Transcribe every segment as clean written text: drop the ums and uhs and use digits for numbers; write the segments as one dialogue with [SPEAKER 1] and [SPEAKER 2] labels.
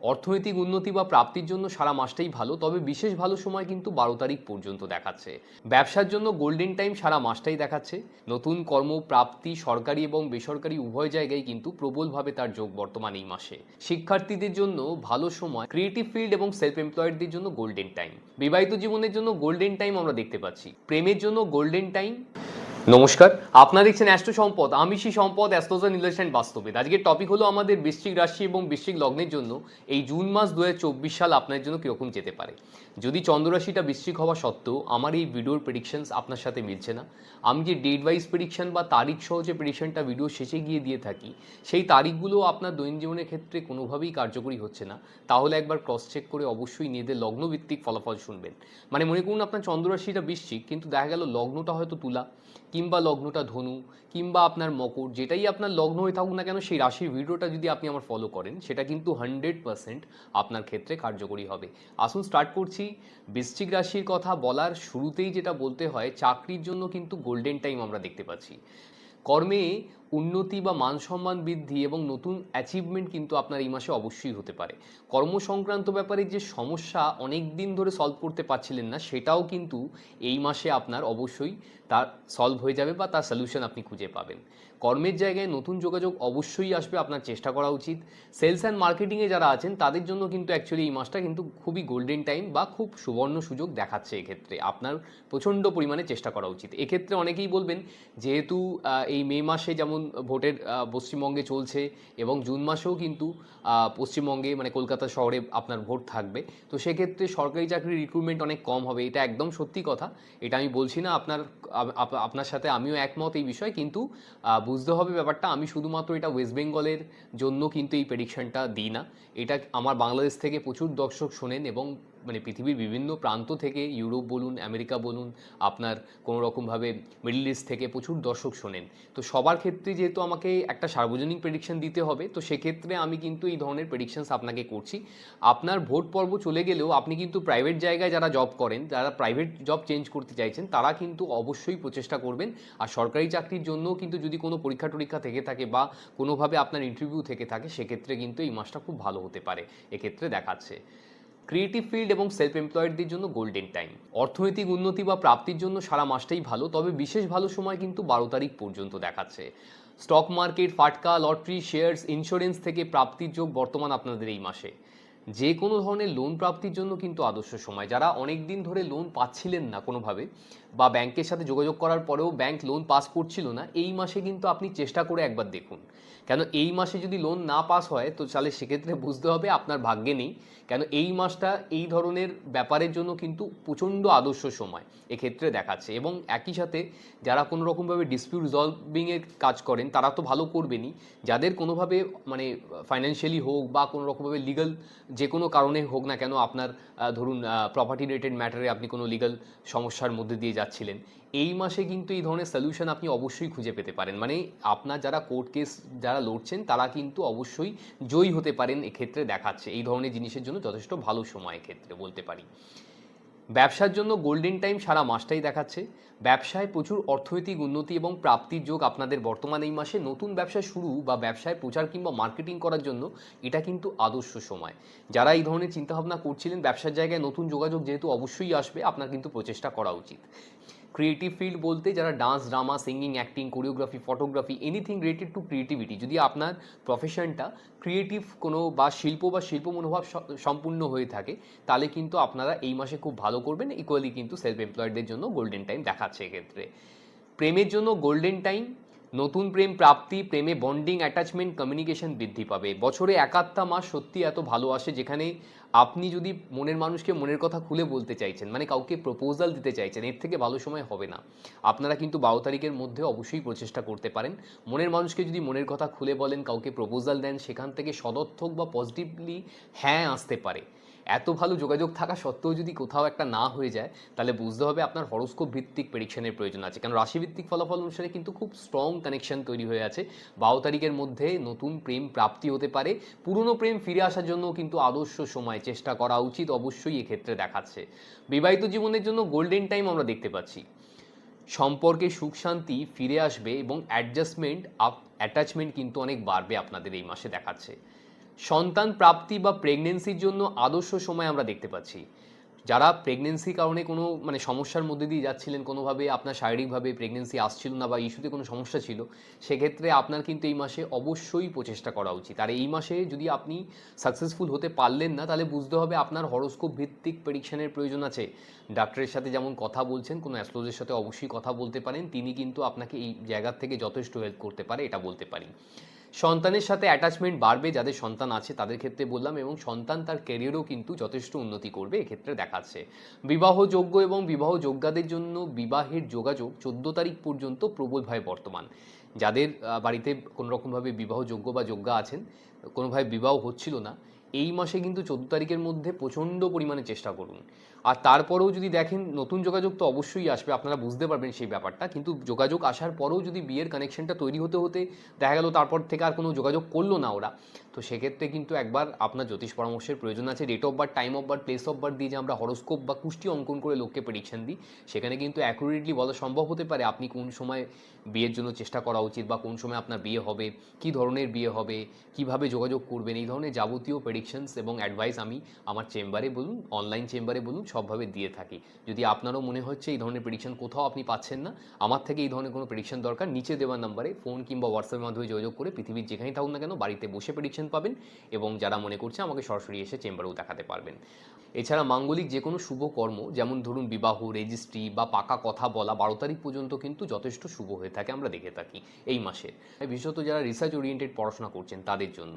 [SPEAKER 1] অর্থনৈতিক উন্নতি বা প্রাপ্তির জন্য সারা মাসটাই ভালো, তবে বিশেষ ভালো সময় কিন্তু 12 তারিখ পর্যন্ত দেখাচ্ছে। ব্যবসার জন্য গোল্ডেন টাইম সারা মাসটাই দেখাচ্ছে। নতুন কর্ম প্রাপ্তি সরকারি এবং বেসরকারি উভয় জায়গায় কিন্তু প্রবলভাবে তার যোগ বর্তমান এই মাসে। শিক্ষার্থীদের জন্য ভালো সময়, ক্রিয়েটিভ ফিল্ড এবং সেলফ এমপ্লয়েডদের জন্য গোল্ডেন টাইম। বিবাহিত জীবনের জন্য গোল্ডেন টাইম আমরা দেখতে পাচ্ছি। প্রেমের জন্য গোল্ডেন টাইম। নমস্কার, আপনারা দেখছেন অ্যাস্ট্রো সম্পদ। আমি শ্রী সম্পদ, অ্যাস্ট্রোলজার নির্দেশন বাস্তবিক। আজকের টপিক হলো আমাদের বৃশ্চিক রাশি এবং বৃশ্চিক লগ্নের জন্য এই জুন মাস 2024 সাল আপনার জন্য কীরকম যেতে পারে। যদি চন্দ্ররাশিটা বৃশ্চিক হওয়া সত্ত্বেও আমার এই ভিডিওর প্রেডিকশনস আপনার সাথে মিলছে না, আমি যে ডেট ওয়াইজ প্রেডিকশন বা তারিখ সহ যে প্রেডিকশনটা ভিডিও শেষে গিয়ে দিয়ে থাকি, সেই তারিখগুলো আপনার দৈনন্দিন জীবনের ক্ষেত্রে কোনোভাবেই কার্যকরী হচ্ছে না, তাহলে একবার ক্রস চেক করে অবশ্যই নিজেদের লগ্নভিত্তিক ফলাফল শুনবেন। মানে মনে করুন আপনার চন্দ্ররাশিটা বৃশ্চিক, কিন্তু দেখা গেল লগ্নটা হয়তো তুলা, কিংবা লগ্নটা ধনু, কিংবা আপনার মকর, যেটাই আপনার লগ্ন হয়ে থাকুক না কেন, সেই রাশির ভিডিওটা যদি আপনি আমার ফলো করেন, সেটা কিন্তু 100% আপনার ক্ষেত্রে কার্যকরী হবে। আসুন স্টার্ট করছি। বৃশ্চিক রাশির কথা বলার শুরুতেই যেটা বলতে হয়, চাকরির জন্য কিন্তু গোল্ডেন টাইম আমরা দেখতে পাচ্ছি। কর্মে উন্নতি বা মান সম্মান বৃদ্ধি এবং নতুন অ্যাচিভমেন্ট কিন্তু আপনার এই মাসে অবশ্যই হতে পারে। কর্ম সংক্রান্ত ব্যাপারে যে সমস্যা অনেক দিন ধরে সলভ করতে পারছিলেন না, সেটাও কিন্তু এই মাসে আপনার অবশ্যই তার সলভ হয়ে যাবে বা তার সলিউশন আপনি খুঁজে পাবেন। কর্মের জায়গায় নতুন যোগাযোগ অবশ্যই আসবে, আপনার চেষ্টা করা উচিত। সেলস অ্যান্ড মার্কেটিংয়ে যারা আছেন তাদের জন্য কিন্তু অ্যাকচুয়ালি এই মাসটা কিন্তু খুবই গোল্ডেন টাইম বা খুব সুবর্ণ সুযোগ দেখাচ্ছে। এক্ষেত্রে আপনার প্রচণ্ড পরিমাণে চেষ্টা করা উচিত। এক্ষেত্রে অনেকেই বলবেন, যেহেতু এই মে মাসে যেমন ভোটের পশ্চিমবঙ্গে চলছে এবং জুন মাসেও কিন্তু পশ্চিমবঙ্গে মানে কলকাতা শহরে আপনার ভোট থাকবে, তো সেক্ষেত্রে সরকারি চাকরির রিক্রুটমেন্ট অনেক কম হবে। এটা একদম সত্যি কথা, এটা আমি বলছি না। আপনার সাথে আমিও একমত এই বিষয়ে, কিন্তু বুঝতে হবে ব্যাপারটা। আমি শুধুমাত্র এটা ওয়েস্ট বেঙ্গলের জন্য কিন্তু এই প্রেডিকশনটা দিই না। এটা আমার বাংলাদেশ থেকে প্রচুর দর্শক শোনেন এবং মানে পৃথিবীর বিভিন্ন প্রান্ত থেকে, ইউরোপ বলুন, আমেরিকা বলুন, আপনার কোনো রকমভাবে মিডল ইস্ট থেকে প্রচুর দর্শক শোনেন। তো সবার ক্ষেত্রে যেহেতু আমাকে একটা সার্বজনীন প্রেডিকশন দিতে হবে, তো সেক্ষেত্রে আমি কিন্তু এই ধরনের প্রেডিকশনস আপনাকে করছি। আপনার ভোট পর্ব চলে গেলেও আপনি কিন্তু প্রাইভেট জায়গায় যারা জব করেন, যারা প্রাইভেট জব চেঞ্জ করতে চাইছেন, তারা কিন্তু অবশ্যই প্রচেষ্টা করবেন। আর সরকারি চাকরির জন্যও কিন্তু যদি কোনো পরীক্ষা টরীক্ষা থেকে থাকে বা কোনোভাবে আপনার ইন্টারভিউ থেকে থাকে, সেক্ষেত্রে কিন্তু এই মাসটা খুব ভালো হতে পারে এক্ষেত্রে দেখাচ্ছে। ক্রিয়েটিভ ফিল্ড এবং সেলফ এমপ্লয়েডদের জন্য গোল্ডেন টাইম। অর্থনৈতিক উন্নতি বা প্রাপ্তির জন্য সারা মাসটাই ভালো, তবে বিশেষ ভালো সময় কিন্তু 12 তারিখ পর্যন্ত দেখাচ্ছে। স্টক মার্কেট, ফাটকা, লটারি, শেয়ার্স, ইন্স্যুরেন্স থেকে প্রাপ্তির যোগ বর্তমান আপনাদের এই মাসে। যে কোনো ধরনের লোন প্রাপ্তির জন্য কিন্তু আদর্শ সময়। যারা অনেক দিন ধরে লোন পাচ্ছিলেন না কোনোভাবে, বা ব্যাংকের সাথে যোগাযোগ করার পরেও ব্যাংক লোন পাস করছিল না, এই মাসে কিন্তু আপনি চেষ্টা করে একবার দেখুন। কেন এই মাসে যদি লোন না পাস হয়, তো তাহলে সেক্ষেত্রে বুঝতে হবে আপনার ভাগ্যে নেই। কেন এই মাসটা এই ধরনের ব্যাপারের জন্য কিন্তু প্রচণ্ড আদর্শ সময় এক্ষেত্রে দেখাচ্ছে। এবং একই সাথে যারা কোনো রকমভাবে ডিসপিউট রিজলভিংয়ের কাজ করেন, তারা তো ভালো করবেনই। যাদের কোনোভাবে মানে ফাইন্যান্সিয়ালি হোক বা কোনো রকমভাবে লিগাল যে কোনো কারণে হোক না কেন, আপনার ধরুন প্রপার্টি রিলেটেড ম্যাটারে আপনি কোনো লিগাল সমস্যার মধ্যে দিয়ে যাচ্ছিলেন, এই মাসে কিন্তু এই ধরনের সলিউশন আপনি অবশ্যই খুঁজে পেতে পারেন। মানে আপনার যারা কোর্ট কেস যারা লড়ছেন, তারা কিন্তু অবশ্যই জয়ী হতে পারেন এক্ষেত্রে দেখাচ্ছে। এই ধরনের জিনিসের জন্য যথেষ্ট ভালো সময় এক্ষেত্রে বলতে পারি। ব্যবসার জন্য গোল্ডেন টাইম সারা মাসটাই দেখাচ্ছে। ব্যবসায় প্রচুর অর্থনৈতিক উন্নতি এবং প্রাপ্তির যোগ আপনাদের বর্তমান এই মাসে। নতুন ব্যবসা শুরু বা ব্যবসায় প্রচার কিংবা মার্কেটিং করার জন্য এটা কিন্তু আদর্শ সময়। যারা এই ধরনের চিন্তাভাবনা করছিলেন, ব্যবসার জায়গায় নতুন যোগাযোগ যেহেতু অবশ্যই আসবে, আপনার কিন্তু প্রচেষ্টা করা উচিত। ক্রিয়েটিভ ফিল্ড বলতে যারা dance, drama, singing, acting, choreography, photography, anything related to creativity, যদি আপনার প্রফেশনটা ক্রিয়েটিভ কোনো বা শিল্প মনোভাব সম্পূর্ণ হয়ে থাকে, তাহলে কিন্তু আপনারা এই মাসে খুব ভালো করবেন। ইকুয়ালি কিন্তু সেলফ এমপ্লয়েডদের জন্য গোল্ডেন টাইম দেখাচ্ছে এক্ষেত্রে। প্রেমের জন্য গোল্ডেন টাইম। নতুন প্রেম প্রাপ্তি, প্রেমে বন্ডিং, অ্যাটাচমেন্ট, কমিউনিকেশন বৃদ্ধি পাবে। বছরে একাত্তা মাস সত্যি এত ভালো আসে, যেখানে আপনি যদি মনের মানুষকে মনের কথা খুলে বলতে চাইছেন, মানে কাউকে প্রপোজাল দিতে চাইছেন, এর থেকে ভালো সময় হবে না। আপনারা কিন্তু 12 তারিখের মধ্যে অবশ্যই প্রচেষ্টা করতে পারেন। মনের মানুষকে যদি মনের কথা খুলে বলেন, কাউকে প্রপোজাল দেন, সেখান থেকে সদর্থক বা পজিটিভলি হ্যাঁ আসতে পারে। এত ভালো যোগাযোগ থাকা সত্ত্বেও যদি কোথাও একটা না হয়ে যায়, তাহলে বুঝতে হবে আপনার হরোস্কোপ ভিত্তিক প্রেডিকশনের প্রয়োজন আছে। কারণ রাশিভিত্তিক ফলাফল অনুসারে কিন্তু খুব স্ট্রং কানেকশন তৈরি হয়ে আছে। 12 তারিখের মধ্যে নতুন প্রেম প্রাপ্তি হতে পারে। পুরনো প্রেম ফিরে আসার জন্য কিন্তু আদর্শ সময়, চেষ্টা করা উচিত অবশ্যই এক্ষেত্রে দেখাচ্ছে। বিবাহিত জীবনের জন্য গোল্ডেন টাইম আমরা দেখতে পাচ্ছি। সম্পর্কে সুখ শান্তি ফিরে আসবে এবং অ্যাটাচমেন্ট কিন্তু অনেক বাড়বে আপনাদের এই মাসে দেখাচ্ছে। সন্তান প্রাপ্তি বা প্রেগনেন্সির জন্য আদর্শ সময় আমরা দেখতে পাচ্ছি। যারা প্রেগনেন্সির কারণে কোনো সমস্যার মধ্যে দিয়ে যাচ্ছিলেন, কোনোভাবে আপনার শারীরিকভাবে প্রেগনেন্সি আসছিল না বা ইস্যুতে কোনো সমস্যা ছিল, সেক্ষেত্রে আপনার কিন্তু এই মাসে অবশ্যই প্রচেষ্টা করা উচিত। আর এই মাসে যদি আপনি সাকসেসফুল হতে পারলেন না, তাহলে বুঝতে হবে আপনার হরোস্কোপ ভিত্তিক প্রেডিকশনের প্রয়োজন আছে। ডাক্তারের সাথে যেমন কথা বলছেন, কোনো অ্যাস্ট্রোলজারের সাথে অবশ্যই কথা বলতে পারেন, তিনি কিন্তু আপনাকে এই জায়গা থেকে যথেষ্ট হেল্প করতে পারে, এটা বলতে পারি। সন্তানের সাথে অ্যাটাচমেন্ট বাড়বে যাদের সন্তান আছে তাদের ক্ষেত্রে বললাম, এবং সন্তান তার ক্যারিয়ারেও কিন্তু যথেষ্ট উন্নতি করবে এক্ষেত্রে দেখাচ্ছে। বিবাহযোগ্য এবং বিবাহযোগ্যাদের জন্য বিবাহের যোগাযোগ 14 তারিখ পর্যন্ত প্রবলভাবে বর্তমান। যাদের বাড়িতে কোনোরকমভাবে বিবাহযোগ্য বা যোগ্যা আছেন, কোনোভাবে বিবাহ হচ্ছিল না, এই মাসে কিন্তু 14 তারিখের মধ্যে প্রচণ্ড পরিমাণে চেষ্টা করুন। আর তারপরেও যদি দেখেন নতুন যোগাযোগ তো অবশ্যই আসবে, আপনারা বুঝতে পারবেন সেই ব্যাপারটা, কিন্তু যোগাযোগ আসার পরেও যদি বিয়ের কানেকশনটা তৈরি হতে হতে দেখা গেল তারপর থেকে আর কোনো যোগাযোগ করলো না ওরা, তো সেক্ষেত্রে কিন্তু একবার আপনার জ্যোতিষ পরামর্শের প্রয়োজন আছে। Date of birth, time of birth, place of birth দিয়ে যে আমরা হরোস্কোপ বা কুষ্টি অঙ্কন করে লোককে প্রেডিকশন দিই, সেখানে কিন্তু অ্যাকুরেটলি বলা সম্ভব হতে পারে আপনি কোন সময় বিয়ের জন্য চেষ্টা করা উচিত বা কোন সময় আপনার বিয়ে হবে, কী ধরনের বিয়ে হবে, কিভাবে যোগাযোগ করবেন, এই ধরনের যাবতীয় প্রেডিকশনস এবং অ্যাডভাইস আমি আমার চেম্বারে বলুন, অনলাইন চেম্বারে বলুন, সবভাবে দিয়ে থাকি। যদি আপনারও মনে হচ্ছে এই ধরনের প্রেডিকশন কোথাও আপনি পাচ্ছেন না, আমার থেকে এই ধরনের কোনো প্রেডিকশন দরকার, নিচে দেওয়া নাম্বারে ফোন কিংবা হোয়াটসঅ্যাপের মাধ্যমে যোগাযোগ করে পৃথিবীর যেখানেই থাকুন না কেন বাড়িতে বসে প্রেডিকশন পাবেন, এবং যারা মনে করছে আমাকে সরাসরি এসে চেম্বারেও দেখাতে পারবেন। এছাড়া মাঙ্গলিক যে কোনো শুভ কর্ম, যেমন ধরুন বিবাহ, রেজিস্ট্রি বা পাকা কথা বলা 12 তারিখ পর্যন্ত কিন্তু যথেষ্ট শুভ হয়ে থাকে, আমরা দেখে থাকি এই মাসে। বিশেষত যারা রিসার্চ ওরিয়েন্টেড পড়াশোনা করছেন তাদের জন্য,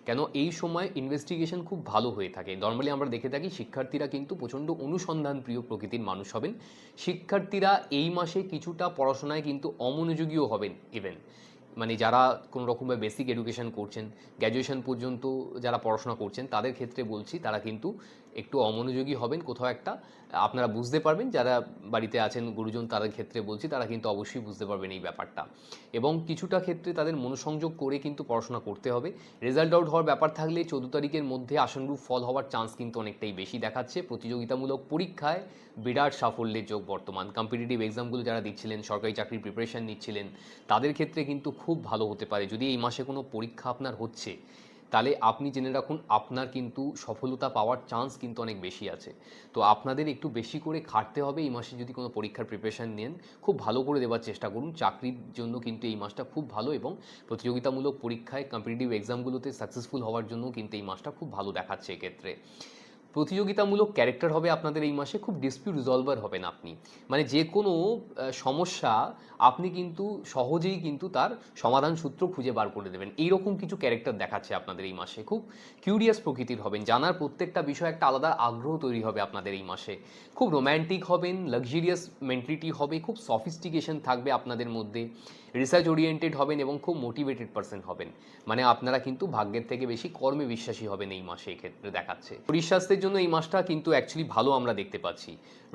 [SPEAKER 1] কেন এই সময় ইনভেস্টিগেশন খুব ভালো হয়ে থাকে। নর্মালি আমরা দেখে থাকি শিক্ষার্থীরা কিন্তু প্রচণ্ড অনুসন্ধান প্রিয় প্রকৃতির মানুষ হবেন। শিক্ষার্থীরা এই মাসে কিছুটা পড়াশোনায় কিন্তু অমনোযোগীও হবেন। ইভেন যারা কোনো রকমভাবে বেসিক এডুকেশন করছেন, গ্র্যাজুয়েশন পর্যন্ত যারা পড়াশোনা করছেন, তাদের ক্ষেত্রে বলছি তারা কিন্তু একটু অমনোযোগী হবেন কোথাও একটা। আপনারা বুঝতে পারবেন, যারা বাড়িতে আছেন গুরুজন তাদের ক্ষেত্রে বলছি, তারা কিন্তু অবশ্যই বুঝতে পারবেন এই ব্যাপারটা, এবং কিছুটা ক্ষেত্রে তাদের মনোসংযোগ করে কিন্তু পড়াশোনা করতে হবে। রেজাল্ট আউট হওয়ার ব্যাপার থাকলে 14 তারিখের মধ্যে আশানুরূপ ফল হওয়ার চান্স কিন্তু অনেকটাই বেশি দেখাচ্ছে। প্রতিযোগিতামূলক পরীক্ষায় বিরাট সাফল্যের যোগ বর্তমান। কম্পিটিটিভ এক্সামগুলো যারা দিচ্ছিলেন, সরকারি চাকরির প্রিপারেশন নিচ্ছিলেন, তাদের ক্ষেত্রে কিন্তু খুব ভালো হতে পারে। যদি এই মাসে কোনো পরীক্ষা আপনার হচ্ছে, তাহলে আপনি জেনে রাখুন আপনার কিন্তু সফলতা পাওয়ার চান্স কিন্তু অনেক বেশি আছে। তো আপনাদের একটু বেশি করে খাটতে হবে এই মাসে। যদি কোনো পরীক্ষার প্রিপারেশান নেন, খুব ভালো করে দেওয়ার চেষ্টা করুন। চাকরির জন্য কিন্তু এই মাসটা খুব ভালো, এবং প্রতিযোগিতামূলক পরীক্ষায় কম্পিটিটিভ এক্সামগুলোতে সাকসেসফুল হওয়ার জন্য কিন্তু এই মাসটা খুব ভালো দেখাচ্ছে এক্ষেত্রে। প্রতিযোগিতামূলক ক্যারেক্টার হবে আপনাদের এই মাসে, খুব ডিসপিউট রিজলভার হবেন আপনি। যে কোনো সমস্যা আপনি কিন্তু সহজেই কিন্তু তার সমাধান সূত্র খুঁজে বার করে দেবেন, এইরকম কিছু ক্যারেক্টার দেখাচ্ছে আপনাদের এই মাসে। খুব কিউরিয়াস প্রকৃতির হবেন, জানার প্রত্যেকটা বিষয় একটা আলাদা আগ্রহ তৈরি হবে আপনাদের এই মাসে। খুব রোম্যান্টিক হবেন, লাক্সারিয়াস মেন্টালিটি হবে, খুব সফিস্টিকেশন থাকবে আপনাদের মধ্যে, রিসার্চ ওরিয়েন্টেড হবেন এবং খুব মোটিভেটেড পারসন হবেন। আপনারা কিন্তু ভাগ্যের থেকে বেশি কর্মে বিশ্বাসী হবেন এই মাসে, এক্ষেত্রে দেখাচ্ছে। শরীর স্বাস্থ্যের জন্য এই মাসটা কিন্তু অ্যাকচুয়ালি ভালো আমরা দেখতে পাচ্ছি।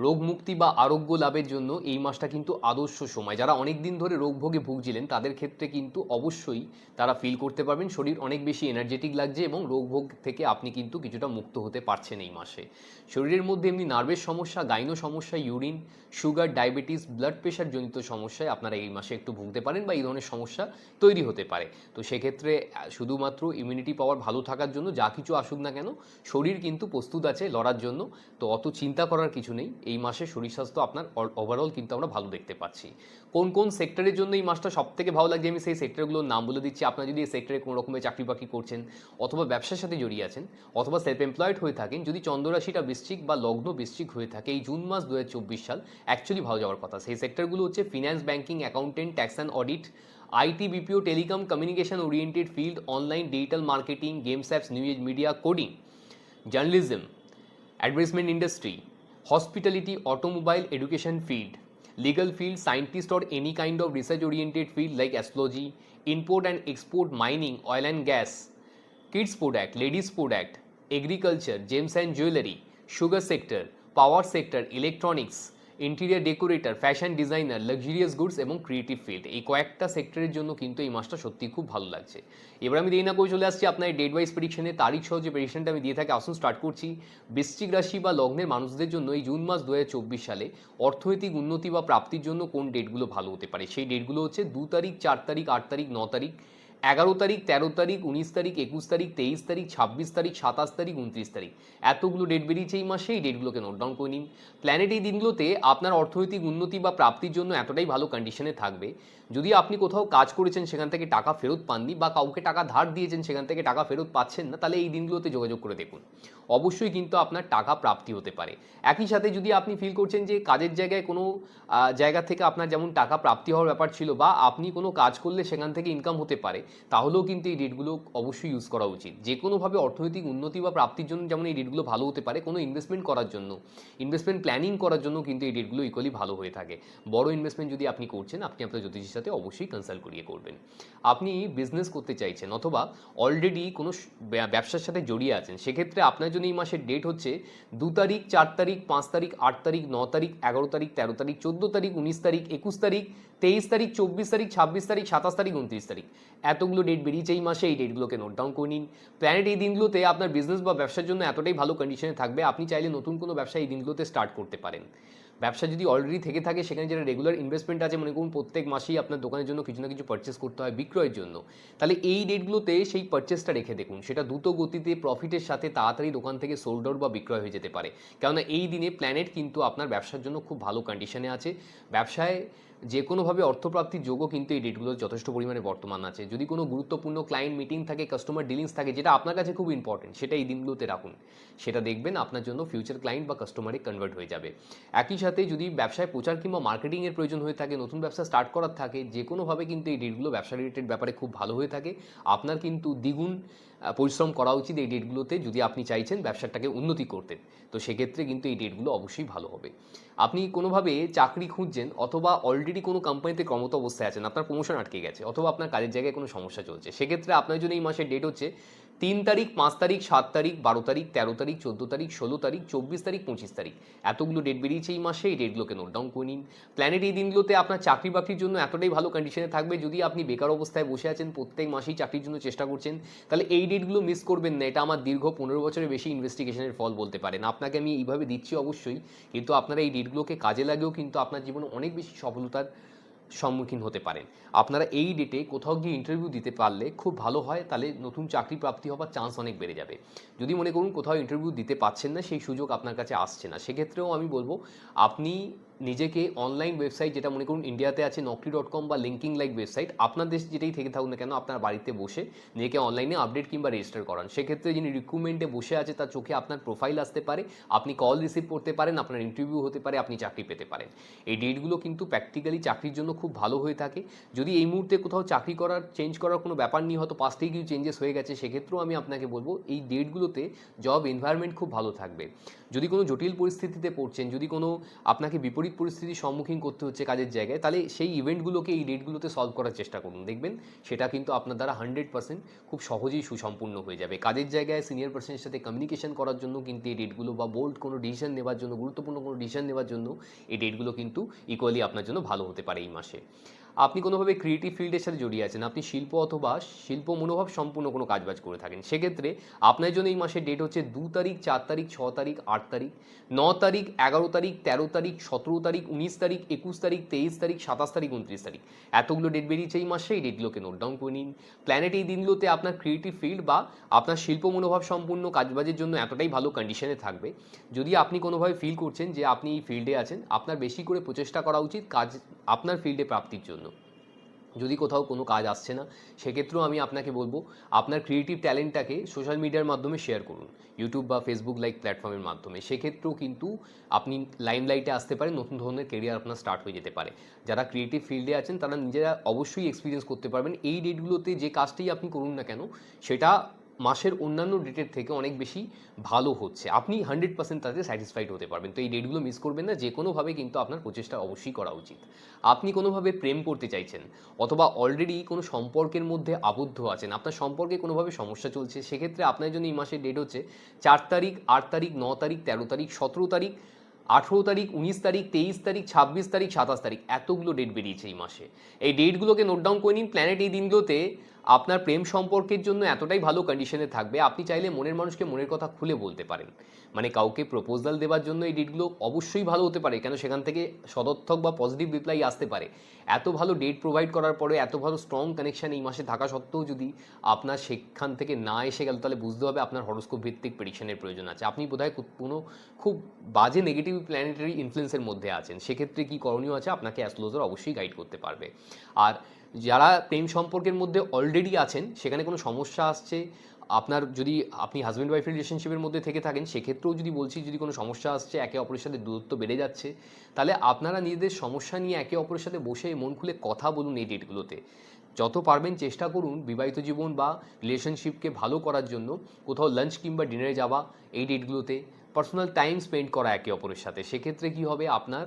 [SPEAKER 1] রোগ মুক্তি বা আরোগ্য লাভের জন্য এই মাসটা কিন্তু আদর্শ সময়। যারা অনেক দিন ধরে রোগ ভোগে ভুগছিলেন তাদের ক্ষেত্রে কিন্তু অবশ্যই তারা ফিল করতে পারবেন শরীর অনেক বেশি এনার্জেটিক লাগছে, এবং রোগ ভোগ থেকে আপনি কিন্তু কিছুটা মুক্ত হতে পারছেন এই মাসে। শরীরের মধ্যে এমনি নার্ভের সমস্যা, গাইনো সমস্যা, urine, sugar, diabetes, blood pressure জনিত সমস্যায় আপনারা এই মাসে একটু ভুগতে পারেন বা এই ধরনের সমস্যা তৈরি হতে পারে। তো সেক্ষেত্রে শুধুমাত্র ইমিউনিটি পাওয়ার ভালো থাকার জন্য যা কিছু আসুক না কেন, শরীর কিন্তু প্রস্তুত আছে লড়ার জন্য। তো অত চিন্তা করার কিছু নেই, এই মাসে শরীর স্বাস্থ্য আপনার ওভারঅল কিন্তু আমরা ভালো দেখতে পাচ্ছি। কোন কোন সেক্টরের জন্য এই মাসটা সব থেকে ভালো লাগছে আমি সেই সেক্টরগুলোর নাম বলে দিচ্ছি। আপনারা যদি এই সেক্টরে কোনো রকমের চাকরি বাকরি করছেন, অথবা ব্যবসার সাথে জড়িয়ে আছেন, অথবা সেলফ এমপ্লয়েড হয়ে থাকেন, যদি চন্দ্ররাশিটা বৃশ্চিক বা লগ্ন বৃশ্চিক হয়ে থাকে, এই জুন মাস 2024 সাল অ্যাকচুয়ালি ভালো যাওয়ার কথা। সেই সেক্টরগুলো হচ্ছে finance, banking, accountant, tax and audit, IT, BPO, telecom, communication oriented field, online digital marketing, games apps, news media, coding, journalism, advertisement industry, hospitality, automobile, education field, legal field, scientist or any kind of research oriented field like astrology, import and export, mining, oil and gas, kids product, ladies product, agriculture, gems and jewelry, sugar sector, power sector, electronics, interior decorator, fashion designer, luxurious goods এবং creative field, এই কয়েকটা সেক্টরের জন্য কিন্তু এই মাসটা সত্যি খুব ভালো লাগছে। এবার আমি দেরি না করে চলে আসছি আপনার ডেট ওয়াইজ প্রেডিকশনে। তারিখ সহ যে প্রেডিকশনটা আমি দিয়ে থাকি, আসুন স্টার্ট করছি। বৃশ্চিক রাশি বা লগ্নের মানুষদের জন্য এই জুন মাস 2024 সালে অর্থনৈতিক উন্নতি বা প্রাপ্তির জন্য কোন ডেটগুলো ভালো হতে পারে, সেই ডেটগুলো হচ্ছে 2 তারিখ, 4 তারিখ, 8 তারিখ, 9 তারিখ, 11 তারিখ, 13 তারিখ, 19 তারিখ, 21 তারিখ, 23 তারিখ, 26 তারিখ, 27 তারিখ, 29 তারিখ এতগুলো ডেট বেরিয়েছে এই মাসে। এই ডেটগুলোকে নোট ডাউন করে নিন। প্ল্যানেট এই দিনগুলোতে আপনার অর্থনৈতিক উন্নতি বা প্রাপ্তির জন্য এতটাই ভালো কন্ডিশনে থাকবে, যদি আপনি কোথাও কাজ করেছেন সেখান থেকে টাকা ফেরত পাননি বা কাউকে টাকা ধার দিয়েছেন সেখান থেকে টাকা ফেরত পাচ্ছেন না, তাহলে এই দিনগুলোতে যোগাযোগ করে দেখুন, অবশ্যই কিন্তু আপনার টাকা প্রাপ্তি হতে পারে। একই সাথে যদি আপনি ফিল করছেন যে কাজের জায়গায় কোনো জায়গা থেকে আপনার যেমন টাকা প্রাপ্তি হওয়ার ব্যাপার ছিল বা আপনি কোনো কাজ করলে সেখান থেকে ইনকাম হতে পারে, তাহলেও কিন্তু এই ডেটগুলো অবশ্যই ইউজ করা উচিত। যে কোনোভাবে অর্থনৈতিক উন্নতি বা প্রাপ্তির জন্য যেমন এই ডেটগুলো ভালো হতে পারে, কোনো ইনভেস্টমেন্ট করার জন্য, ইনভেস্টমেন্ট প্ল্যানিং করার জন্য কিন্তু এই ডেটগুলো ইকুয়ালি ভালো হয়ে থাকে। বড় ইনভেস্টমেন্ট যদি আপনি করছেন, আপনি আপনার জ্যোতিষীর সাথে অবশ্যই কনসাল্ট করিয়ে করবেন। আপনি বিজনেস করতে চাইছেন অথবা অলরেডি কোনো ব্যবসার সাথে জড়িয়ে আছেন, সেক্ষেত্রে আপনার জন্য এই মাসের ডেট হচ্ছে 2 তারিখ, 4 তারিখ, 5 তারিখ, 8 তারিখ, 9 তারিখ, 11 তারিখ, 13 তারিখ, 14 তারিখ, 19 তারিখ, 21 তারিখ, 23 তারিখ, 24 তারিখ, 26 তারিখ, 27 তারিখ, 29 তারিখ এতগুলো ডেট বেরিয়েছে এই মাসে। এই ডেটগুলোকে নোট ডাউন করে নিন। প্ল্যানেট এই দিনগুলোতে আপনার বিজনেস বা ব্যবসার জন্য এতটাই ভালো কন্ডিশনে থাকবে, আপনি চাইলে নতুন কোনো ব্যবসা এই দিনগুলোতে স্টার্ট করতে পারেন। ব্যবসা যদি অলরেডি থেকে থাকে, সেখানে যেটা রেগুলার ইনভেস্টমেন্ট আছে, মনে করুন প্রত্যেক মাসেই আপনার দোকানের জন্য কিছু না কিছু পারচেস করতে হয় বিক্রয়ের জন্য, তাহলে এই ডেটগুলোতে সেই পারচেসটা রেখে দেখুন, সেটা দ্রুত গতিতে প্রফিটের সাথে তাড়াতাড়ি দোকান থেকে সোল্ড আউট বা বিক্রয় হয়ে যেতে পারে। কেননা এই দিনে প্ল্যানেট কিন্তু আপনার ব্যবসার জন্য খুব ভালো কন্ডিশনে আছে। ব্যবসায় যে কোনোভাবে অর্থপ্রাপ্তির যোগও কিন্তু এই ডেটগুলো যথেষ্ট পরিমাণে বর্তমান আছে। যদি কোনো গুরুত্বপূর্ণ ক্লায়েন্ট মিটিং থাকে, কাস্টমার ডিলিংস থাকে, যেটা আপনার কাছে খুব ইম্পর্টেন্ট, সেটা এই দিনগুলোতে রাখুন। সেটা দেখবেন আপনার জন্য ফিউচার ক্লায়েন্ট বা কাস্টমারে কনভার্ট হয়ে যাবে। একই সাথে যদি ব্যবসায় প্রচার কিংবা মার্কেটিংয়ের প্রয়োজন হয়ে থাকে, নতুন ব্যবসা স্টার্ট করার থাকে, যে কোনোভাবে কিন্তু এই ডেটগুলো ব্যবসা রিলেটেড ব্যাপারে খুব ভালো হয়ে থাকে। আপনার কিন্তু দ্বিগুণ পরিশ্রম করা উচিত এই ডেটগুলোতে, যদি আপনি চাইছেন ব্যবসাটাকে উন্নতি করতে। তো সেক্ষেত্রে কিন্তু এই ডেটগুলো অবশ্যই ভালো হবে। আপনি কোনোভাবে চাকরি খুঁজছেন অথবা অলরেডি কোনো কোম্পানিতে কর্মরত অবস্থায় আছেন, আপনার প্রমোশন আটকে গেছে অথবা আপনার কাজের জায়গায় কোনো সমস্যা চলছে, সেক্ষেত্রে আপনার জন্য এই মাসের ডেট হচ্ছে 3 তারিখ, 5 তারিখ, 7 তারিখ, 12 তারিখ, 13 তারিখ, 14 তারিখ, 16 তারিখ, 24 তারিখ, 25 তারিখ এতগুলো ডেট বেরিয়েছে এই মাসে। এই ডেটগুলোকে নোট ডাউন করে নিন। প্ল্যানেট এই দিনগুলোতে আপনার চাকরি বাকরির জন্য এতটাই ভালো কন্ডিশনে থাকবে, যদি আপনি বেকার অবস্থায় বসে আছেন, প্রত্যেক মাসেই চাকরির জন্য চেষ্টা করছেন, তাহলে এই ডেটগুলো মিস করবেন না। এটা আমার দীর্ঘ 15 বছরের বেশি ইনভেস্টিগেশনের ফল বলতে পারেন। আপনাকে আমি এইভাবে দিচ্ছি অবশ্যই, কিন্তু আপনারা এই ডেটগুলোকে কাজে লাগেও কিন্তু আপনার জীবনে অনেক বেশি সফলতার সম্মুখীন হতে পারেন। আপনারা এই ডেটে কোথাও গিয়ে ইন্টারভিউ দিতে পারলে খুব ভালো হয়, তাহলে নতুন চাকরি প্রাপ্তি হওয়ার চান্স অনেক বেড়ে যাবে। যদি মনে করুন কোথাও ইন্টারভিউ দিতে পাচ্ছেন না, সেই সুযোগ আপনার কাছে আসছে না, সেক্ষেত্রেও আমি বলবো আপনি নিজেকে অনলাইন ওয়েবসাইট, যেটা মনে করুন ইন্ডিয়াতে আছে naukri.com বা লিঙ্কিং লাইক ওয়েবসাইট, আপনার দেশ যেটাই থেকে থাকুন না কেন, আপনার বাড়িতে বসে নিজেকে অনলাইনে আপডেট কিংবা রেজিস্টার করান। সেক্ষেত্রে যিনি রিক্রুটমেন্টে বসে আছে তার চোখে আপনার প্রোফাইল আসতে পারে, আপনি কল রিসিভ করতে পারেন, আপনার ইন্টারভিউ হতে পারে, আপনি চাকরি পেতে পারেন। এই ডেটগুলো কিন্তু প্র্যাকটিক্যালি চাকরির জন্য খুব ভালো হয়ে থাকে। যদি এই মুহূর্তে কোথাও চাকরি করার চেঞ্জ করার কোনো ব্যাপার নিয়ে হয়তো পাস্টেই কিছু চেঞ্জেস হয়ে গেছে, সেক্ষেত্রেও আমি আপনাকে বলবো এই ডেটগুলোতে জব এনভায়রনমেন্ট খুব ভালো থাকবে। যদি কোনো জটিল পরিস্থিতিতে পড়ছেন, যদি কোনো আপনাকে বিপরীত পরিস্থিতির সম্মুখীন করতে হচ্ছে কাজের জায়গায়, তাহলে সেই ইভেন্টগুলোকে এই ডেটগুলোতে সলভ করার চেষ্টা করুন। দেখবেন সেটা কিন্তু আপনার দ্বারা 100% খুব সহজেই সুসম্পূর্ণ হয়ে যাবে। কাজের জায়গায় সিনিয়র পার্সনের সাথে কমিউনিকেশন করার জন্য কিন্তু এই ডেটগুলো, বা বোল্ড কোনো ডিসিশন নেওয়ার জন্য, গুরুত্বপূর্ণ কোনো ডিসিশন নেওয়ার জন্য এই ডেটগুলো কিন্তু ইকুয়ালি আপনার জন্য ভালো হতে পারে এই মাসে। আপনি কোনোভাবে ক্রিয়েটিভ ফিল্ডের সাথে জড়িয়ে আছেন, আপনি শিল্প অথবা শিল্প মনোভাব সম্পূর্ণ কোনো কাজবাজ করে থাকেন, সেক্ষেত্রে আপনার জন্য এই মাসের ডেট হচ্ছে 2 তারিখ, 4 তারিখ, 6 তারিখ, 8 তারিখ, 9 তারিখ, 11 তারিখ, 13 তারিখ, 17 তারিখ, 19 তারিখ, 21 তারিখ, 23 তারিখ, 27 তারিখ, 29 তারিখ এতগুলো ডেট বেরিয়েছে এই মাসে। এই ডেটগুলোকে নোট ডাউন করে নিন। প্ল্যানেট এই দিনগুলোতে আপনার ক্রিয়েটিভ ফিল্ড বা আপনার শিল্প মনোভাব সম্পূর্ণ কাজবাজের জন্য এতটাই ভালো কন্ডিশনে থাকবে, যদি আপনি কোনোভাবে ফিল করছেন যে আপনি এই ফিল্ডে আছেন, আপনার বেশি করে প্রচেষ্টা করা উচিত কাজ আপনার ফিল্ডে প্রাপ্তির জন্য। যদি কোথাও কোনো কাজ আসছে না, সেক্ষেত্রেও আমি আপনাকে বলবো আপনার ক্রিয়েটিভ ট্যালেন্টটাকে সোশ্যাল মিডিয়ার মাধ্যমে শেয়ার করুন, ইউটিউব বা ফেসবুক লাইক প্ল্যাটফর্মের মাধ্যমে। সেক্ষেত্রেও কিন্তু আপনি লাইমলাইটে আসতে পারেন, নতুন ধরনের কেরিয়ার আপনার স্টার্ট হয়ে যেতে পারে। যারা ক্রিয়েটিভ ফিল্ডে আছেন তারা নিজেরা অবশ্যই এক্সপিরিয়েন্স করতে পারবেন। এই ডেটগুলোতে যে কাজটাই আপনি করুন না কেন, সেটা মাসের অন্যান্য ডেটের থেকে অনেক বেশি ভালো হচ্ছে, আপনি 100% তাতে স্যাটিসফাইড হতে পারবেন। তো এই ডেটগুলো মিস করবেন না, যে কোনোভাবে কিন্তু আপনার প্রচেষ্টা অবশ্যই করা উচিত। আপনি কোনোভাবে প্রেম করতে চাইছেন অথবা অলরেডি কোনো সম্পর্কের মধ্যে আবদ্ধ আছেন, আপনার সম্পর্কে কোনোভাবে সমস্যা চলছে, সেক্ষেত্রে আপনার জন্য এই মাসের ডেট হচ্ছে 4 তারিখ, 8 তারিখ, 9 তারিখ, 13 তারিখ, 17 তারিখ, 18 তারিখ, 19 তারিখ, 23 তারিখ, 26 তারিখ, 27 তারিখ এতগুলো ডেট বেরিয়েছে এই মাসে। এই ডেটগুলোকে নোট ডাউন করে নিন। প্ল্যানেট এই দিনগুলোতে আপনার প্রেম সম্পর্কের জন্য এতটাই ভালো কন্ডিশনে থাকবে, আপনি চাইলে মনের মানুষকে মনের কথা খুলে বলতে পারেন। মানে কাউকে প্রপোজাল দেওয়ার জন্য এই ডেটগুলো অবশ্যই ভালো হতে পারে, কেন সেখান থেকে সদর্থক বা পজিটিভ রিপ্লাই আসতে পারে। এত ভালো ডেট প্রোভাইড করার পরে এত ভালো স্ট্রং কানেকশন এই মাসে থাকা সত্ত্বেও যদি আপনার সেখান থেকে না এসে গেল, তাহলে বুঝতে হবে আপনার হরোস্কোপ ভিত্তিক প্রেডিকশনের প্রয়োজন আছে। আপনি বোধহয় কোনো খুব বাজে নেগেটিভ প্ল্যানেটারি ইনফ্লুয়েন্সের মধ্যে আছেন। সেক্ষেত্রে কী করণীয় আছে, আপনাকে অ্যাস্ট্রোলজার অবশ্যই গাইড করতে পারবে। আর যারা প্রেম সম্পর্কের মধ্যে অলরেডি আছেন, সেখানে কোনো সমস্যা আসছে, আপনার যদি আপনি হাজব্যান্ড ওয়াইফ রিলেশনশিপের মধ্যে থেকে থাকেন, সেক্ষেত্রেও যদি বলছি, যদি কোনো সমস্যা আসছে, একে অপরের সাথে দূরত্ব বেড়ে যাচ্ছে, তাহলে আপনারা নিজেদের সমস্যা নিয়ে একে অপরের সাথে বসে মন খুলে কথা বলুন এই ডেটগুলোতে। যত পারবেন চেষ্টা করুন বিবাহিত জীবন বা রিলেশনশিপকে ভালো করার জন্য কোথাও লাঞ্চ কিংবা ডিনারে যাওয়া এই ডেটগুলোতে, পার্সোনাল টাইম স্পেন্ড করা একে অপরের সাথে। সেক্ষেত্রে কী হবে, আপনার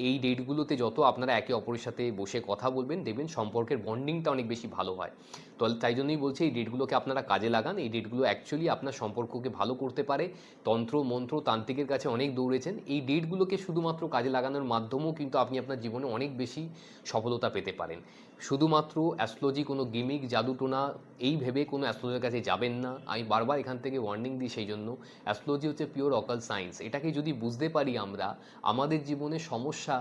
[SPEAKER 1] এই ডেটগুলোতে যত আপনারা একে অপরের সাথে বসে কথা বলবেন, দেখবেন সম্পর্কের বন্ডিংটা অনেক বেশি ভালো হয়। তো তাই জন্যই বলছি এই ডেটগুলোকে আপনারা কাজে লাগান। এই ডেটগুলো অ্যাকচুয়ালি আপনার সম্পর্ককে ভালো করতে পারে। তন্ত্র মন্ত্র তান্ত্রিকের কাছে অনেক দৌড়েছেন, এই ডেটগুলোকে শুধুমাত্র কাজে লাগানোর মাধ্যমেও কিন্তু আপনি আপনার জীবনে অনেক বেশি সফলতা পেতে পারেন। শুধুমাত্র অ্যাস্ট্রোলজি কোনো গিমিক জাদুটোনা এই ভেবে কোনো অ্যাস্ট্রোলজার কাছে যাবেন না। আমি বারবার এখান থেকে ওয়ার্নিং দিই সেই জন্য। অ্যাস্ট্রোলজি হচ্ছে পিওর অকাল সায়েন্স। এটাকে যদি বুঝতে পারি আমরা, আমাদের জীবনে সমস্যা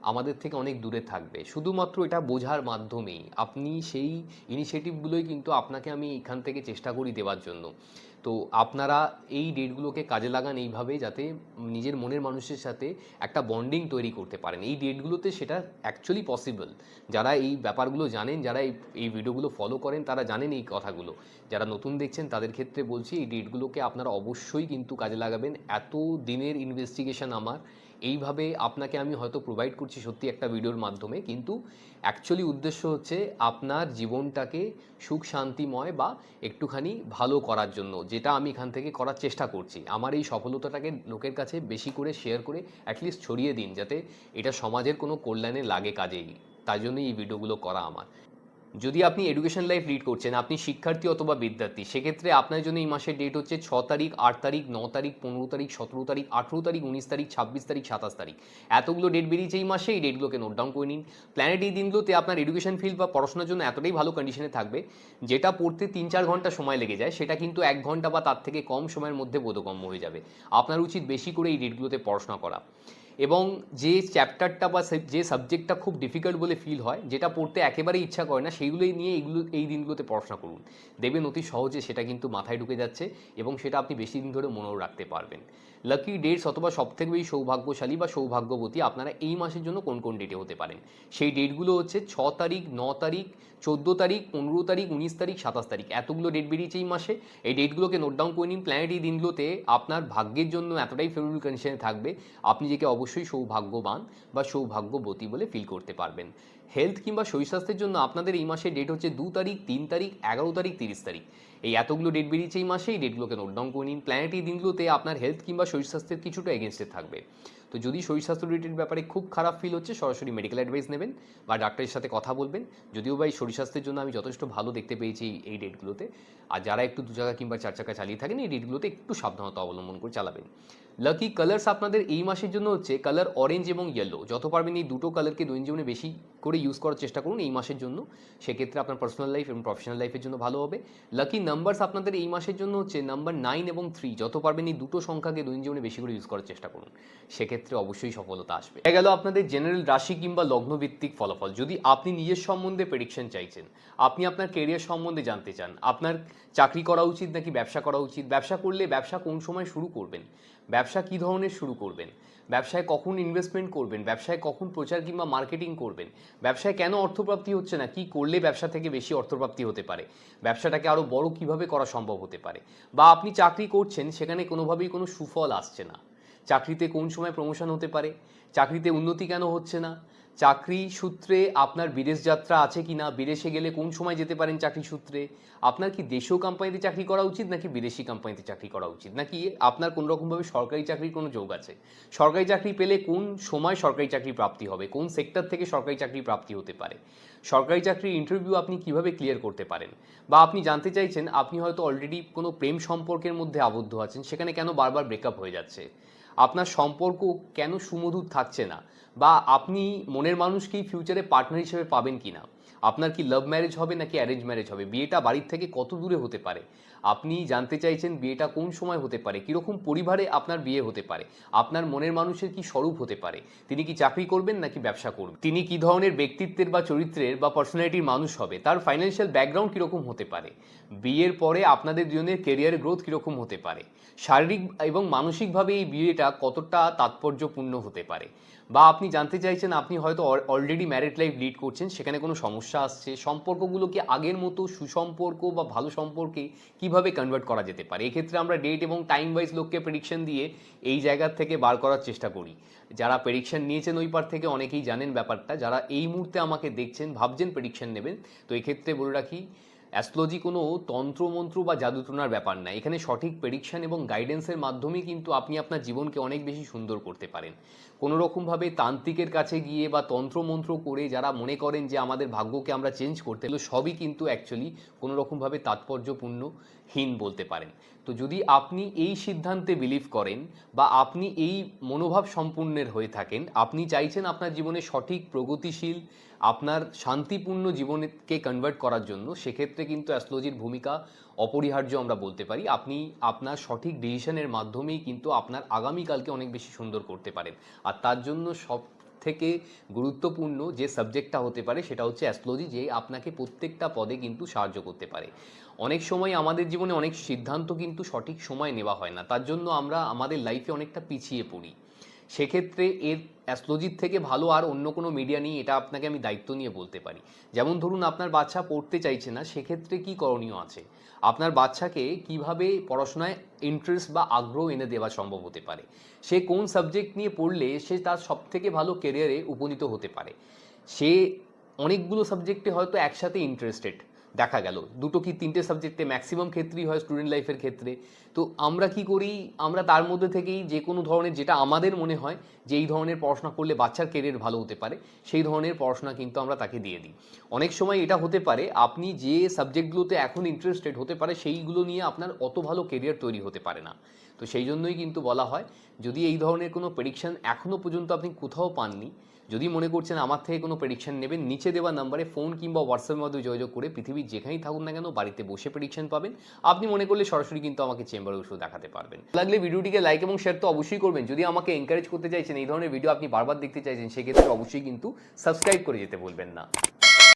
[SPEAKER 1] আমাদের থেকে অনেক দূরে থাকবে, শুধুমাত্র এটা বোঝার মাধ্যমেই। আপনি সেই ইনিশিয়েটিভগুলোই কিন্তু আপনাকে আমি এখান থেকে চেষ্টা করি দেওয়ার জন্য। তো আপনারা এই ডেটগুলোকে কাজে লাগান এইভাবে, যাতে নিজের মনের মানুষের সাথে একটা বন্ডিং তৈরি করতে পারেন। এই ডেটগুলোতে সেটা অ্যাকচুয়ালি পসিবল। যারা এই ব্যাপারগুলো জানেন, যারা এই ভিডিওগুলো ফলো করেন, তারা জানেন এই কথাগুলো। যারা নতুন দেখছেন তাদের ক্ষেত্রে বলছি, এই ডেটগুলোকে আপনারা অবশ্যই কিন্তু কাজে লাগাবেন। এত দিনের ইনভেস্টিগেশন আমার, এইভাবে আপনাকে আমি হয়তো প্রোভাইড করছি সত্যি একটা ভিডিওর মাধ্যমে, কিন্তু অ্যাকচুয়ালি উদ্দেশ্য হচ্ছে আপনার জীবনটাকে সুখ শান্তিময় বা একটুখানি ভালো করার জন্য, যেটা আমি এখান থেকে করার চেষ্টা করছি। আমার এই সফলতাটাকে লোকের কাছে বেশি করে শেয়ার করে অ্যাটলিস্ট ছড়িয়ে দিন, যাতে এটা সমাজের কোনো কল্যাণে লাগে কাজেই। তাই জন্যই এই ভিডিওগুলো করা আমার। যদি আপনি এডুকেশন লাইফ লিড করছেন, আপনি শিক্ষার্থী অথবা বিদ্যার্থী, সেক্ষেত্রে আপনার জন্য এই মাসের ডেট হচ্ছে 6 তারিখ, 8 তারিখ, 9 তারিখ, 15 তারিখ, 17 তারিখ, 18 তারিখ, 19 তারিখ, 26 তারিখ, 27 তারিখ। এতগুলো ডেট বেরিয়েছে এই মাসে। এই ডেটগুলোকে নোট ডাউন করে নিন। প্ল্যানেট এই দিনগুলোতে আপনার এডুকেশন ফিল্ড বা পড়াশোনার জন্য এতটাই ভালো কন্ডিশনে থাকবে, যেটা পড়তে 3-4 ঘন্টা সময় লেগে যায়, সেটা কিন্তু 1 ঘন্টা বা তার থেকে কম সময়ের মধ্যে বোধগম্য হয়ে যাবে। আপনার উচিত বেশি করে এই ডেটগুলোতে পড়াশোনা করা, এবং যে চ্যাপ্টারটা বা যে সাবজেক্টটা খুব ডিফিকাল্ট বলে ফিল হয়, যেটা পড়তে একেবারেই ইচ্ছা করে না, সেইগুলোই নিয়ে এই দিনগুলোতে পড়াশোনা করুন। দেখবেন অতি সহজে সেটা কিন্তু মাথায় ঢুকে যাচ্ছে, এবং সেটা আপনি বেশি দিন ধরে মনেও রাখতে পারবেন। লাকি ডেটস অথবা সবথেকে বেশি সৌভাগ্যশালী বা সৌভাগ্যবতী আপনারা এই মাসের জন্য কোন কোন ডেটে হতে পারেন, সেই ডেটগুলো হচ্ছে 6 তারিখ, 9 তারিখ, 14 তারিখ, 15 তারিখ, 19 তারিখ, 27 তারিখ। এতগুলো ডেট বেরিয়েছে এই মাসে। এই ডেটগুলোকে নোট ডাউন করে নিন। প্ল্যানেট এই দিনগুলোতে আপনার ভাগ্যের জন্য এতটাই ফেভারেবল কন্ডিশনে থাকবে, আপনি যেকে অবশ্যই সৌভাগ্যবান বা সৌভাগ্যবতী বলে ফিল করতে পারবেন। হেলথ কিংবা শরীর স্বাস্থ্যের জন্য আপনাদের এই মাসে ডেট হচ্ছে 2 তারিখ, 3 তারিখ, 11 তারিখ, 30 তারিখ। এই এতগুলো ডেট বেরিয়েছে এই মাসে। এই ডেটগুলোকে নোট ডাউন করে নিন। প্ল্যানেট এই দিনগুলোতে আপনার হেলথ কিংবা শরীর স্বাস্থ্যের কিছুটা এগেনস্টে থাকবে। তো যদি শরীর স্বাস্থ্য রিলেটেড ব্যাপারে খুব খারাপ ফিল হচ্ছে, সরাসরি মেডিকেল অ্যাডভাইস নেবেন বা ডাক্তারের সাথে কথা বলবেন। যদিও বা এই শরীর স্বাস্থ্যের জন্য আমি যথেষ্ট ভালো দেখতে পেয়েছি এই ডেটগুলোতে। আর যারা একটু 2 চাকা কিংবা 4 চাকা চালিয়ে থাকেন, এই ডেটগুলোতে একটু সাবধানতা অবলম্বন করে চালাবেন। লাকি কালার্স আপনাদের এই মাসের জন্য হচ্ছে কালার অরেঞ্জ এবং ইয়েলো। যত পারবেন এই দুটো কালারকে দৈনন্দিন জীবনে বেশি করে ইউজ করার চেষ্টা করুন এই মাসের জন্য। সেক্ষেত্রে আপনার পার্সোনাল লাইফ এবং প্রফেশনাল লাইফের জন্য ভালো হবে। লাকি নাম্বারস আপনাদের এই মাসের জন্য হচ্ছে নাম্বার 9 এবং 3। যত পারবেন এই দুটো সংখ্যাকে দৈনন্দিন জীবনে বেশি করে ইউজ করার চেষ্টা করুন। সেক্ষেত্রে অবশ্যই সফলতা আসবে। হয়ে গেল আপনাদের জেনারেল রাশি কিংবা লগ্নভিত্তিক ফলাফল। যদি আপনি নিজের সম্বন্ধে প্রেডিকশন চাইছেন, আপনি আপনার কেরিয়ার সম্বন্ধে জানতে চান, আপনার চাকরি করা উচিত নাকি ব্যবসা করা উচিত, ব্যবসা করলে ব্যবসা কোন সময় শুরু করবেন, ব্যবসা কী ধরনের শুরু করবেন, ব্যবসায় কখন ইনভেস্টমেন্ট করবেন, ব্যবসায় কখন প্রচার কিংবা মার্কেটিং করবেন, ব্যবসায় কেন অর্থপ্রাপ্তি হচ্ছে না, কি করলে ব্যবসা থেকে বেশি অর্থপ্রাপ্তি হতে পারে, ব্যবসাটাকে আরও বড় কিভাবে করা সম্ভব হতে পারে, বা আপনি চাকরি করছেন সেখানে কোনোভাবেই কোনো সুফল আসছে না, চাকরিতে কোন সময় প্রমোশন হতে পারে, চাকরিতে উন্নতি কেন হচ্ছে না, চাকরি সূত্রে আপনার বিদেশ যাত্রা আছে কি না, বিদেশে গেলে কোন সময় যেতে পারেন চাকরি সূত্রে, আপনার কি দেশীয় কোম্পানিতে চাকরি করা উচিত নাকি বিদেশি কোম্পানিতে চাকরি করা উচিত, নাকি আপনার কোনো রকমভাবে সরকারি চাকরির কোনো যোগ আছে, সরকারি চাকরি পেলে কোন সময় সরকারি চাকরি প্রাপ্তি হবে, কোন সেক্টর থেকে সরকারি চাকরি প্রাপ্তি হতে পারে, সরকারি চাকরির ইন্টারভিউ আপনি কিভাবে ক্লিয়ার করতে পারেন, বা আপনি জানতে চাইছেন আপনি হয়তো অলরেডি কোনো প্রেম সম্পর্কের মধ্যে আবদ্ধ আছেন, সেখানে কেন বারবার ব্রেকআপ হয়ে যাচ্ছে, আপনার সম্পর্ক কেন সুমধুর থাকছে না, বা আপনি মনের মানুষকেই ফিউচারে পার্টনার হিসেবে পাবেন কি না, আপনার কি লাভ ম্যারেজ হবে নাকি অ্যারেঞ্জ ম্যারেজ হবে, বিয়েটা বাড়ির থেকে কত দূরে হতে পারে, আপনি জানতে চাইছেন বিয়েটা কোন সময় হতে পারে, কীরকম পরিবারে আপনার বিয়ে হতে পারে, আপনার মনের মানুষের কি স্বরূপ হতে পারে, তিনি কি চাকরি করবেন নাকি ব্যবসা করবেন, তিনি কি ধরনের ব্যক্তিত্বের বা চরিত্রের বা পার্সোনালিটির মানুষ হবে, তার ফাইন্যান্সিয়াল ব্যাকগ্রাউন্ড কীরকম হতে পারে, বিয়ের পরে আপনাদের দুজনের কেরিয়ারের গ্রোথ কীরকম হতে পারে, শারীরিক এবং মানসিকভাবে এই বিয়েটা কতটা তাৎপর্যপূর্ণ হতে পারে, বা আপনি জানতে চাইছেন আপনি হয়তো অলরেডি ম্যারিড লাইফ লিড করছেন, সেখানে কোনো সমস্যা আসছে, সম্পর্কগুলোকে আগের মতো সুসম্পর্ক বা ভালো সম্পর্কে কিভাবে কনভার্ট করা যেতে পারে। এক্ষেত্রে আমরা ডেট এবং টাইম ওয়াইজ লোককে প্রেডিকশন দিয়ে এই জায়গার থেকে বার করার চেষ্টা করি। যারা প্রেডিকশন নিয়েছেন ওই পার থেকে অনেকেই জানেন ব্যাপারটা, যারা এই মুহূর্তে আমাকে দেখছেন ভাবছেন প্রেডিকশন নেবেন, তো এক্ষেত্রে বলে রাখি অ্যাস্ট্রোলজি কোনো তন্ত্রমন্ত্র বা জাদুটোনার ব্যাপার না। এখানে সঠিক প্রেডিকশন এবং গাইডেন্সের মাধ্যমেই কিন্তু আপনি আপনার জীবনকে অনেক বেশি সুন্দর করতে পারেন। কোনো রকমভাবে তান্ত্রিকের কাছে গিয়ে বা তন্ত্রমন্ত্র করে যারা মনে করেন যে আমাদের ভাগ্যকে আমরা চেঞ্জ করতে, এগুলো সবই কিন্তু অ্যাকচুয়ালি কোনো রকমভাবে তাৎপর্যপূর্ণহীন বলতে পারেন। তো যদি আপনি এই সিদ্ধান্তে বিলিভ করেন বা আপনি এই মনোভাব সম্পূর্ণের হয়ে থাকেন, আপনি চাইছেন আপনার জীবনে সঠিক প্রগতিশীল আপনার শান্তিপূর্ণ জীবনকে কনভার্ট করার জন্য, সেক্ষেত্রে কিন্তু অ্যাস্ট্রোলজির ভূমিকা অপরিহার্য আমরা বলতে পারি। আপনি আপনার সঠিক ডিসিশনের মাধ্যমেই কিন্তু আপনার আগামীকালকে অনেক বেশি সুন্দর করতে পারেন। আর তার জন্য সব থেকে গুরুত্বপূর্ণ যে সাবজেক্টটা হতে পারে সেটা হচ্ছে অ্যাস্ট্রোলজি, যে আপনাকে প্রত্যেকটা পদে কিন্তু সাহায্য করতে পারে। অনেক সময় আমাদের জীবনে অনেক সিদ্ধান্ত কিন্তু সঠিক সময় নেওয়া হয় না, তার জন্য আমরা আমাদের লাইফে অনেকটা পিছিয়ে পড়ি। সেক্ষেত্রে এর অ্যাস্ট্রোলজির থেকে ভালো আর অন্য কোনো মিডিয়া নেই, এটা আপনাকে আমি দায়িত্ব নিয়ে বলতে পারি। যেমন ধরুন আপনার বাচ্চা পড়তে চাইছে না, সেক্ষেত্রে কি করণীয় আছে, আপনার বাচ্চাকে কিভাবে পড়াশোনায় ইন্টারেস্ট বা আগ্রহ এনে দেওয়া সম্ভব হতে পারে, সে কোন সাবজেক্ট নিয়ে পড়লে সে তার সবথেকে ভালো কেরিয়ারে উপনীত হতে পারে, সে অনেকগুলো সাবজেক্টে হয়তো একসাথে ইন্টারেস্টেড দেখা গেল, দুটো কি তিনটে সাবজেক্টে ম্যাক্সিমাম ক্ষেত্রেই হয় স্টুডেন্ট লাইফের ক্ষেত্রে। তো আমরা কি করি, আমরা তার মধ্যে থেকেই যে কোনো ধরনের যেটা আমাদের মনে হয় যে এই ধরনের পড়াশোনা করলে বাচ্চার কেরিয়ার ভালো হতে পারে, সেই ধরনের পড়াশোনা কিন্তু আমরা তাকে দিয়ে দিই। অনেক সময় এটা হতে পারে আপনি যে সাবজেক্টগুলোতে এখন ইন্টারেস্টেড হতে পারে সেইগুলো নিয়ে আপনার অত ভালো কেরিয়ার তৈরি হতে পারে না। তো সেই জন্যই কিন্তু বলা হয়, যদি এই ধরনের কোনো প্রেডিকশন এখনও পর্যন্ত আপনি কোথাও পাননি, যদি মনে করছেন আমার থেকে কোনো প্রেডিকশন নেবেন, নিচে দেওয়া নাম্বারে ফোন কিংবা হোয়াটসঅ্যাপের মাধ্যমে যোগাযোগ করে পৃথিবীর যেখানেই থাকুন না কেন বাড়িতে বসে প্রেডিকশন পাবেন। আপনি মনে করলে সরাসরি কিন্তু আমাকে চেম্বারে বসে দেখাতে পারবেন। লাগলে ভিডিওটিকে লাইক এবং শেয়ার তো অবশ্যই করবেন। যদি আমাকে এনকারেজ করতে চাইছেন, এই ধরনের ভিডিও আপনি বারবার দেখতে চাইছেন, সেক্ষেত্রে অবশ্যই কিন্তু সাবস্ক্রাইব করে যেতে ভুলবেন না।